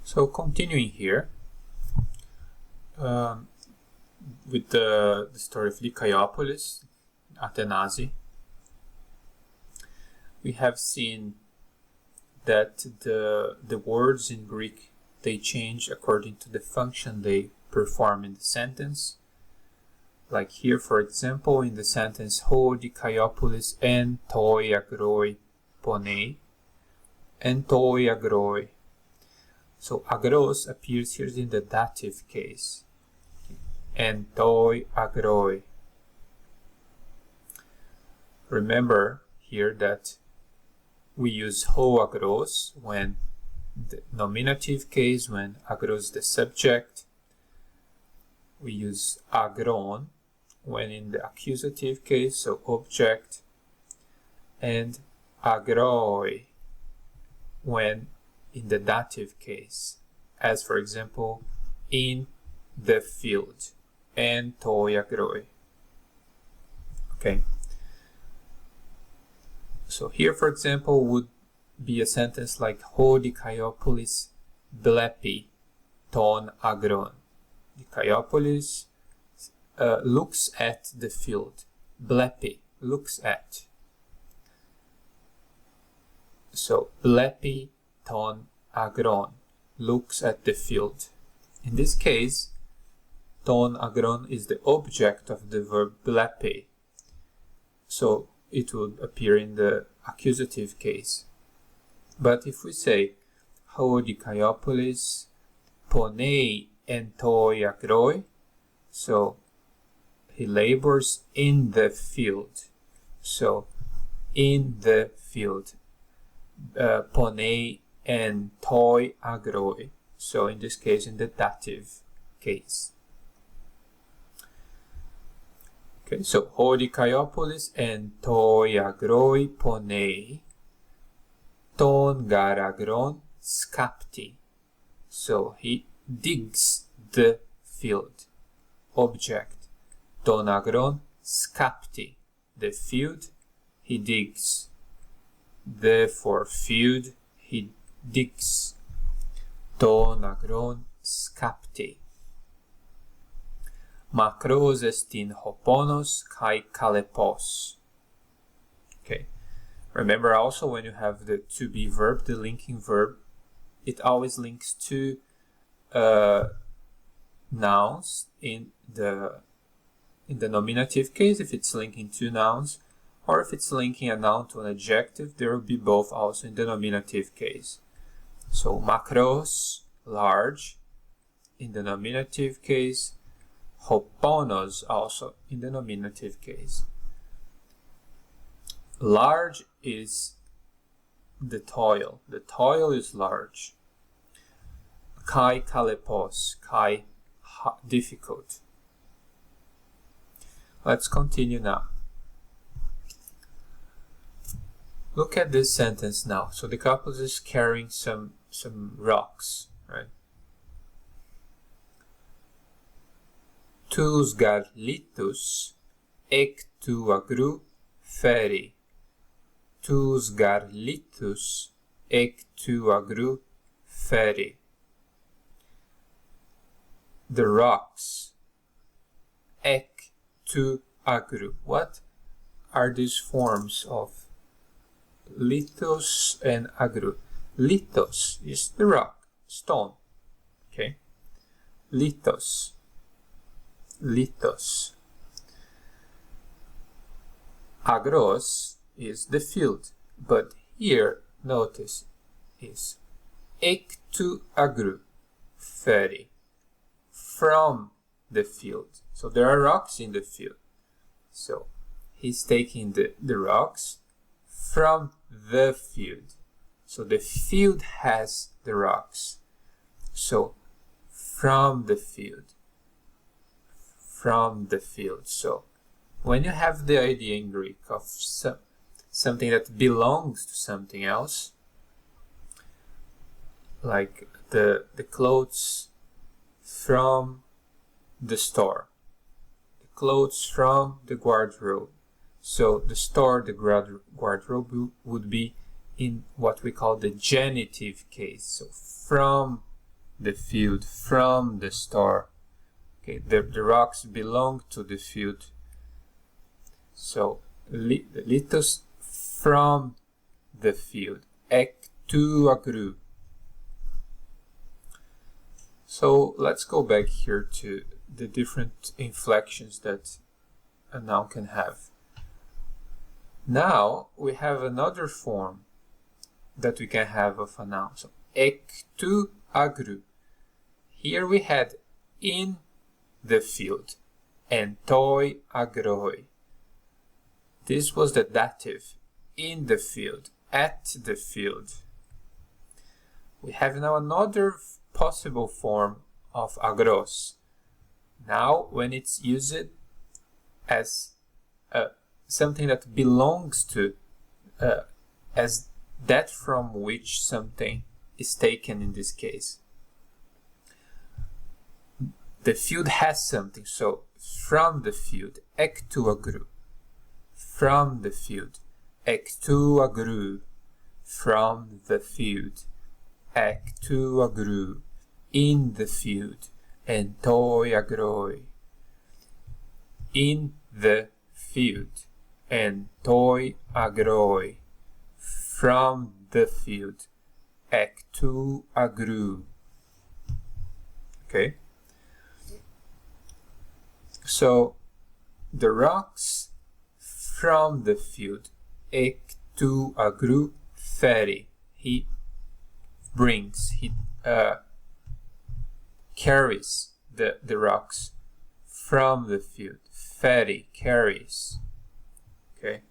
So continuing here with the story of Lycaopolis, Athanasi, we have seen that the words in Greek, they change according to the function they perform in the sentence. Like here, for example, in the sentence ho Lycaopolis en toi agroi ponei, en toi agroi. So agros appears here in the dative case. En toi agroi. Remember here that we use ho agros when the nominative case, when agros is the subject. We use agron when in the accusative case, so object, and agroi when in the dative case, as for example, in the field, en toi agroi. Okay. So here, for example, would be a sentence like ho Lycaopolis blepi ton agron. Lycaopolis looks at the field. Blepi, looks at. So blepi ton agron, looks at the field. In this case, ton agron is the object of the verb blepi. So it would appear in the accusative case. But if we say ho Lycaopolis ponei en toi agroi, so he labors in the field. So in the field, ponei en toi agroi. So in this case, in the dative case. Okay, so ho Lycaopolis en toi agroi ponei ton garagron scapti. So he digs the field. Object. Ton agron scapti. The field he digs. Therefore field he digs. Ton agron scapti. Macros estin hoponos kai kalepos. Okay. Remember also when you have the to be verb, the linking verb, it always links to nouns in the nominative case if it's linking two nouns, or if it's linking a noun to an adjective, there will be both also in the nominative case. So macros, large, in the nominative case, hoponos also in the nominative case. Large is the toil. The toil is large. Kai kalepos, kai difficult. Let's continue now. Look at this sentence now. So the couple is carrying some rocks, right? Tous garlitus ek tu agru feri. Tous garlitus ek tu agru feri. The rocks. Ek tu agru. What are these forms of lithos and agru? Lithos is the rock, stone. Okay. Lithos. Lithos. Agros is the field, but here notice is ek tu agru feri, from the field. So there are rocks in the field. So he's taking the rocks from the field. So the field has the rocks. So from the field. From the field. So when you have the idea in Greek of something that belongs to something else, like the clothes from the store, the clothes from the wardrobe. So the store, the wardrobe would be in what we call the genitive case. So from the field from the store. Okay, the rocks belong to the field. So lithos from the field, εκ του αγρού. So let's go back here to the different inflections that a noun can have. Now we have another form that we can have of a noun. So εκ του αγρού. Here we had in the field and toi agroi. This was the dative, in the field, at the field. We have now another possible form of agros. Now when it's used as something that belongs to, as that from which something is taken in this case. The field has something, so from the field, εκ του αγρού. From the field, εκ του αγρού. From the field, εκ του αγρού. In the field, εν toi agroi. In the field, εν toi agroi. From the field, εκ του αγρού. Okay? So, the rocks from the field, εκ του αγρού φέρει. He brings, he carries the rocks from the field. Φέρει, carries. Okay.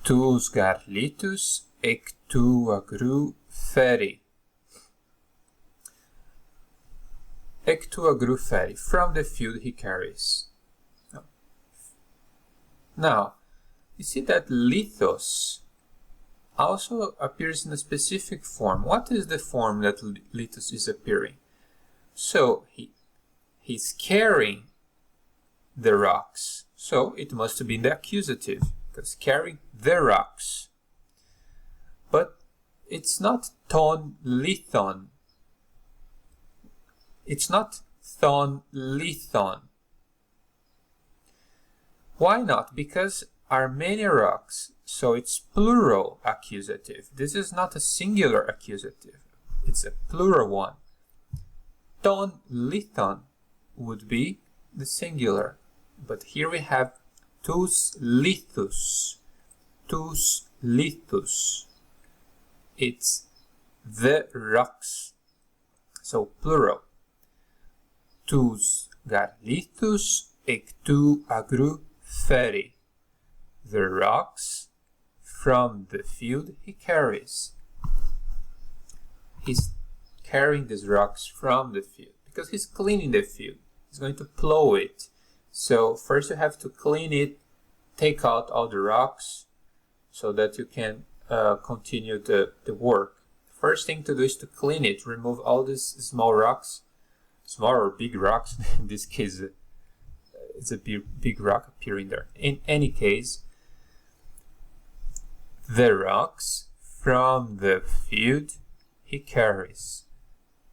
Τους γαρλίτους εκ του αγρού φέρει. Εκ του αγρού φέρει. From the field he carries. Now, you see that lithos also appears in a specific form. What is the form that lithos is appearing? So, he's carrying the rocks. So, it must be in the accusative, because carrying the rocks. But it's not ton lithon. It's not thon lithon. Why not? Because are many rocks, so it's plural accusative. This is not a singular accusative. It's a plural one. Ton lithon would be the singular. But here we have tous lithus. Tous lithus. It's the rocks. So plural. Tous garlithus εκ του αγρού φέρει. The rocks from the field he carries. He's carrying these rocks from the field because he's cleaning the field. He's going to plow it. So first you have to clean it, take out all the rocks so that you can continue the work. First thing to do is to clean it, remove all these small rocks. Small or big rocks, in this case it's a big rock appearing there. In any case, the rocks from the field he carries.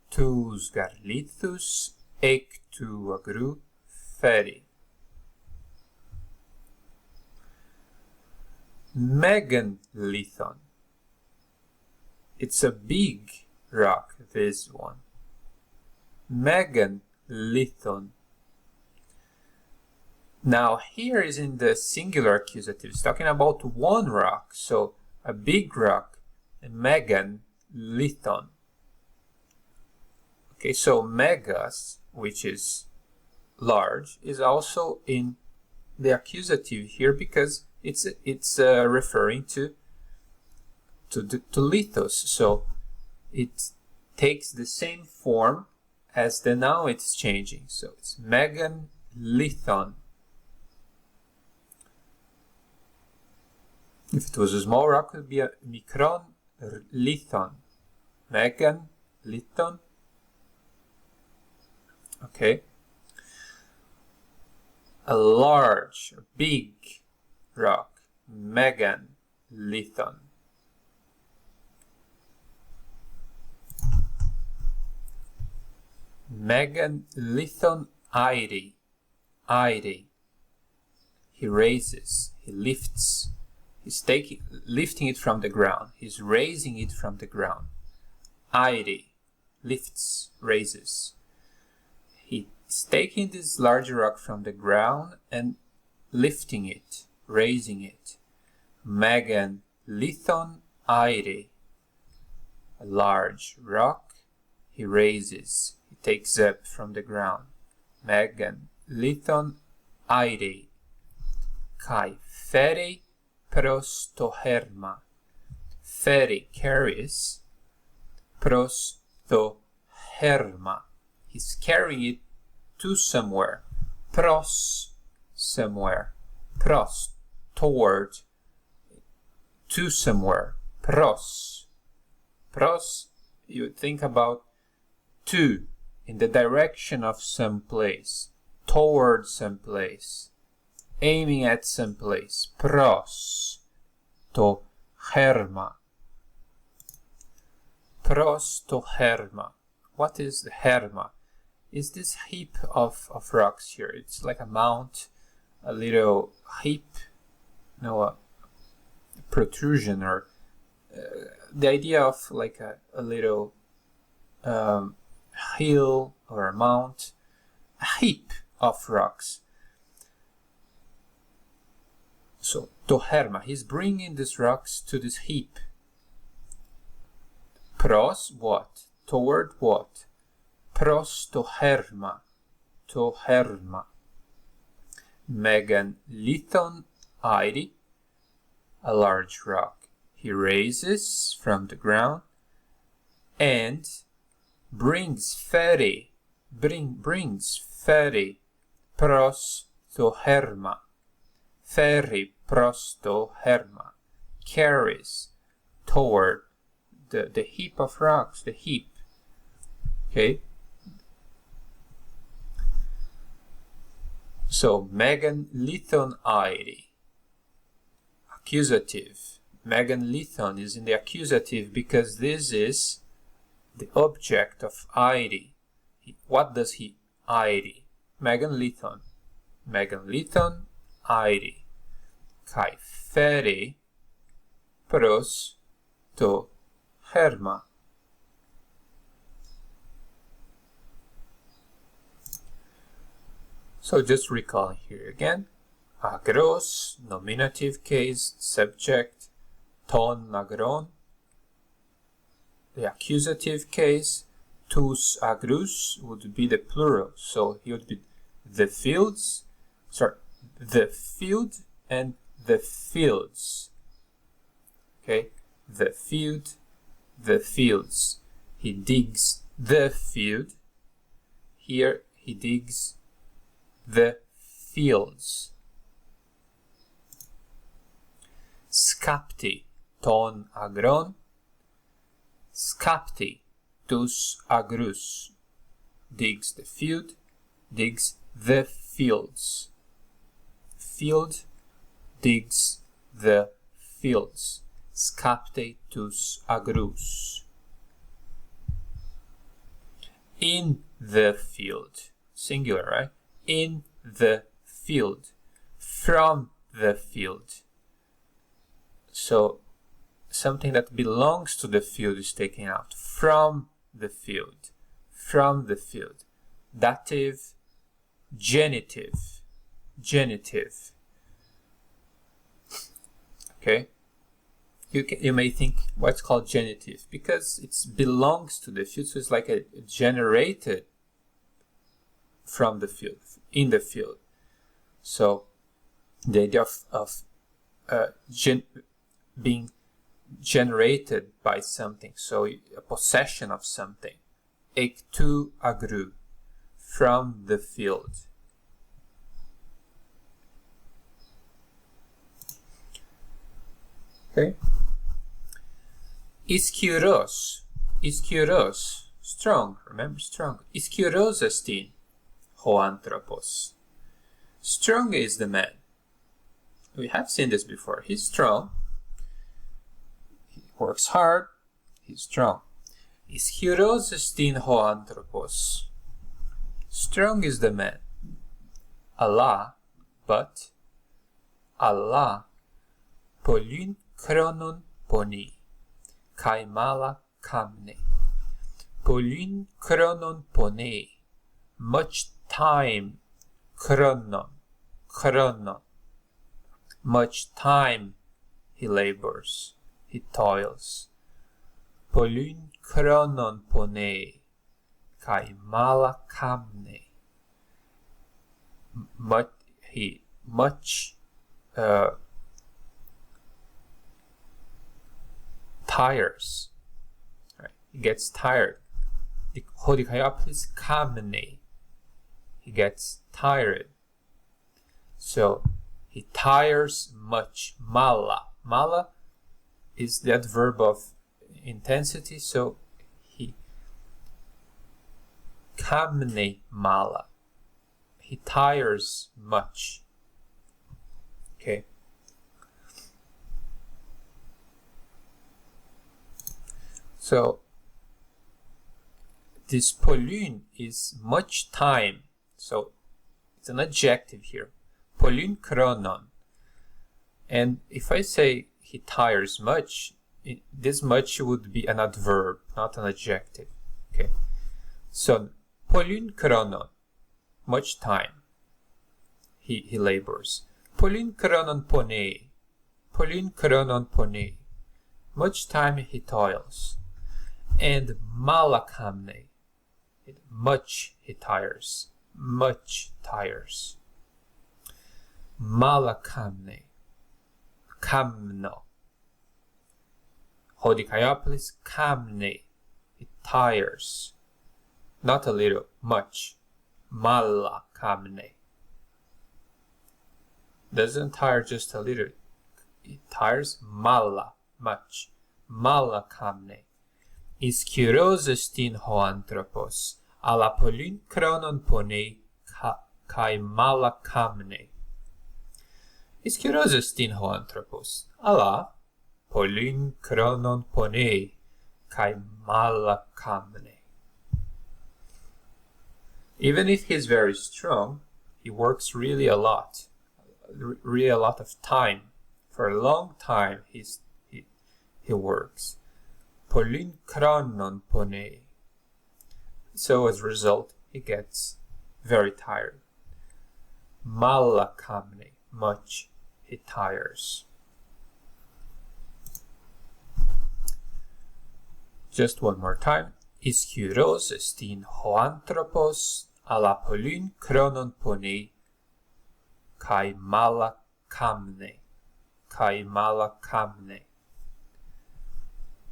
Τους γαρλίθους εκ του αγρού φέρει. Megalithon. It's a big rock, this one. Megalithon. Now here is in the singular accusative. It's talking about one rock, so a big rock, a megalithon. Okay, so megas, which is large, is also in the accusative here because it's referring to lithos. So it takes the same form as the noun it's changing. So it's megalithon. If it was a small rock, it would be a mikron lithon. Megalithon. Okay. A large, big rock. Megalithon. Megan lithon airi. Airi. He raises, he lifts. He's lifting it from the ground. He's raising it from the ground. Airi. Lifts, raises. He's taking this large rock from the ground and lifting it, raising it. Megan lithon airi. A large rock he raises, he takes up from the ground. Megan lithon airi. Kai feri pros to herma. Feri carries, pros to herma. He's carrying it to somewhere. Pros, somewhere. Pros, toward. To somewhere. Pros. Pros, you think about to, in the direction of some place. Toward some place. Aiming at some place. Pros to herma. Pros to herma. What is the herma? Is this heap of rocks here? It's like a mount, a little heap, a protrusion, or the idea of like a little hill or a mount, a heap of rocks. So, to herma, he's bringing these rocks to this heap. Pros, what? Toward what? Pros to herma. To herma. Megan lithon airi. A large rock he raises from the ground and brings feri. Brings feri. Pros to herma. Feri pros to herma. Carries toward the heap of rocks, the heap. Okay? So, Megan lithon airi. Accusative. Megan lithon is in the accusative because this is the object of airi. What does he airi? Megan lithon. Megan lithon airi. Kai feri pros to herma. So just recalling here again. Agros, nominative case, subject, ton agron. The accusative case, tous agrus, would be the plural. So he would be the fields, the field and the fields. Okay, the field, the fields. He digs the field. Here he digs the fields. Scapti ton agron. Scapti tus agrus. Digs the field, digs the fields. Field digs the fields. Scapte tus agrus. In the field. Singular, right? In the field. From the field. So, something that belongs to the field is taken out. From the field. From the field. Dative, genitive. Genitive. Okay? You may think, what's called genitive? Because it belongs to the field, so it's like a generated from the field, in the field. So, the idea of being generated by something, so a possession of something. Ek tu agru, from the field. Okay. Iskiros, strong, remember strong. Iskiros estin, ho anthropos. Strong is the man. We have seen this before. He's strong. He works hard. He's strong. Iskiros estin ho anthropos. Strong is the man. Αλλά, but, αλλά, πολλήν χρόνον πονεί, καί μάλα κάμνει. Πολλήν χρόνον πονεί, much time, χρόνον. Much time he labors, he toils. Πολλήν χρόνον πονεί, καί μάλα κάμνει. Much tires. Right? He gets tired. Hodikaioplis kamne. He gets tired. So he tires much. Mala is that verb of intensity. So he kamne mala. He tires much. Okay. So this πολλήν is much time. So it's an adjective here. Πολλήν χρόνον. And if I say he tires much, this much would be an adverb, not an adjective. Okay. So πολλήν χρόνον. Much time he labors. Πολλήν χρόνον πονεί. Πολλήν χρόνον πονεί. Much time he toils. And μάλα κάμνει. Much he tires. Much tires. Μάλα κάμνει. Κάμνο. Hodikaioplis κάμνει. It tires. Not a little, much. Mala kamne. Doesn't tire just a little. It tires mala, much. Mala kamne. Iskiros estin ho anthropos. Ala πολλήν χρόνον πονεί, kai mala kamne. Iskiros estin ho anthropos. Ala πολλήν χρόνον πονεί, kai mala kamne. Even if he's very strong, he works really a lot of time. For a long time, he works. Πολλήν χρόνον πονεί. So as a result, he gets very tired. Μάλα κάμνει, much he tires. Just one more time. Ισχυρός εστιν ο άνθρωπος, αλλά πολλήν χρόνον πονεί, καί μάλα κάμνει. Καί μάλα κάμνει.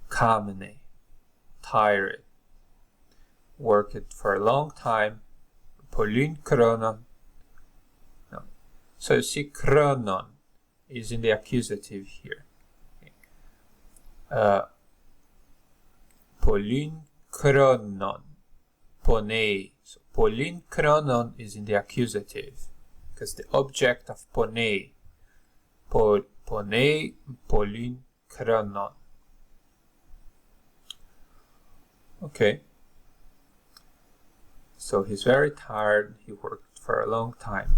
Κάμνει. Tired. Work it for a long time. Πολλήν χρόνον. No. So you see, χρόνον is in the accusative here. Πολλήν χρόνον. Πονεί. So πολλήν χρόνον is in the accusative because the object of πονεί. Πονεί πολλήν χρόνον. Okay. So he's very tired. He worked for a long time.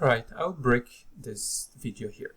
Alright, I'll break this video here.